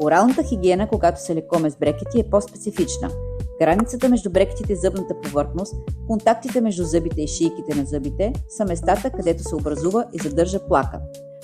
Оралната хигиена, когато се лекуваме с брекети, е по-специфична. Границата между брекетите и зъбната повърхност, контактите между зъбите и шийките на зъбите са местата, където се образува и задържа плака.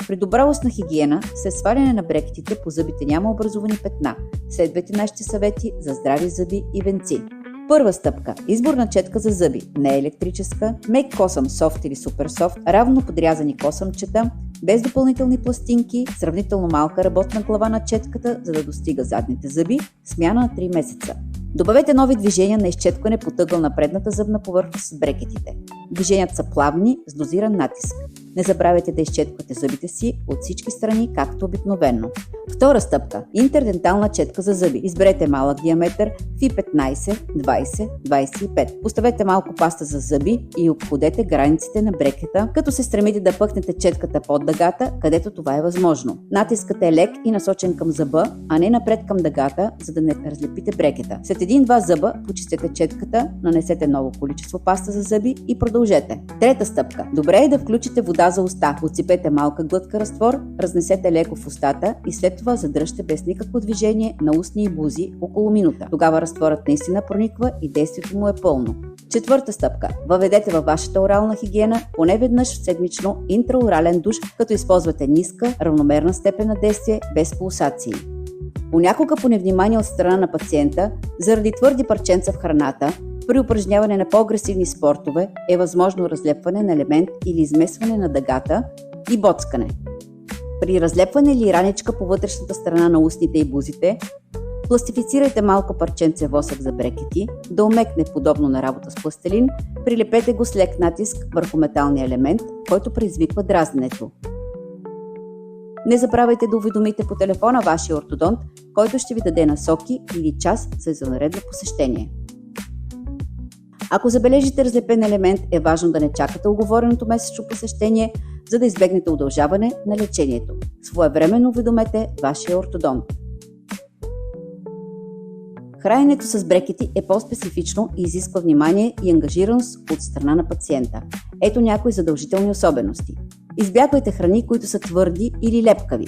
При добра устна хигиена, след сваляне на брекетите по зъбите няма образувани петна. Следвайте нашите съвети за здрави зъби и венци. Първа стъпка – избор на четка за зъби, не електрическа, Make Cosm Soft или Super Soft, равно подрязани косъмчета, без допълнителни пластинки, сравнително малка работна глава на четката, за да достига задните зъби, смяна на 3 месеца. Добавете нови движения на изчеткване по тъгъл на предната зъбна повърхност с брекетите. Движенията са плавни, с дозиран натиск. Не забравяйте да изчетквате зъбите си от всички страни, както обикновено. Втора стъпка – интердентална четка за зъби. Изберете малък диаметър FI15, 20, 25. Поставете малко паста за зъби и обходете границите на брекета, като се стремите да пъхнете четката под дъгата, където това е възможно. Натискът е лек и насочен към зъба, а не напред към дъгата, за да не разлепите брекета. След 1-2 зъба почистете четката, нанесете ново количество паста за зъби и продължете. Трета стъпка – добре е да включите вода за уста. Отсипете малка глътка разтвор, разнесете леко в устата и след това задръжте без никакво движение на устни и бузи около минута. Тогава разтворът наистина прониква и действието му е пълно. Четвърта стъпка. Въведете във вашата орална хигиена поне веднъж седмично интраорален душ, като използвате ниска, равномерна степен на действие без пулсации. Понякога по невнимание от страна на пациента, заради твърди парченца в храната, при упражняване на по-агресивни спортове е възможно разлепване на елемент или измесване на дъгата и боцкане. При разлепване или раничка по вътрешната страна на устните и бузите, пластифицирайте малко парченце восък за брекети, да омекне подобно на работа с пластелин, прилепете го с лек натиск върху металния елемент, който предизвиква дразненето. Не забравяйте да уведомите по телефона вашия ортодонт, който ще ви даде насоки или час за извънредно посещение. Ако забележите разлепен елемент, е важно да не чакате уговореното месечно посещение, за да избегнете удължаване на лечението. Своевременно уведомете вашия ортодонт. Храненето с брекети е по-специфично и изисква внимание и ангажираност от страна на пациента. Ето някои задължителни особености. Избягвайте храни, които са твърди или лепкави.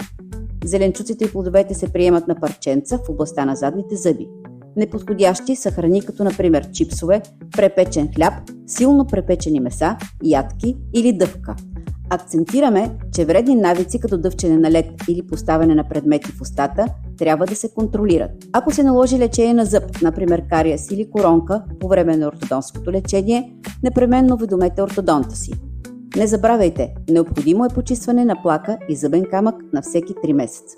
Зеленчуците и плодовете се приемат на парченца в областта на задните зъби. Неподходящи са храни като например чипсове, препечен хляб, силно препечени меса, ядки или дъвка. Акцентираме, че вредни навици като дъвчене на лед или поставяне на предмети в устата трябва да се контролират. Ако се наложи лечение на зъб, например кариес или коронка, по време на ортодонтското лечение, непременно уведомете ортодонта си. Не забравяйте, необходимо е почистване на плака и зъбен камък на всеки 3 месеца.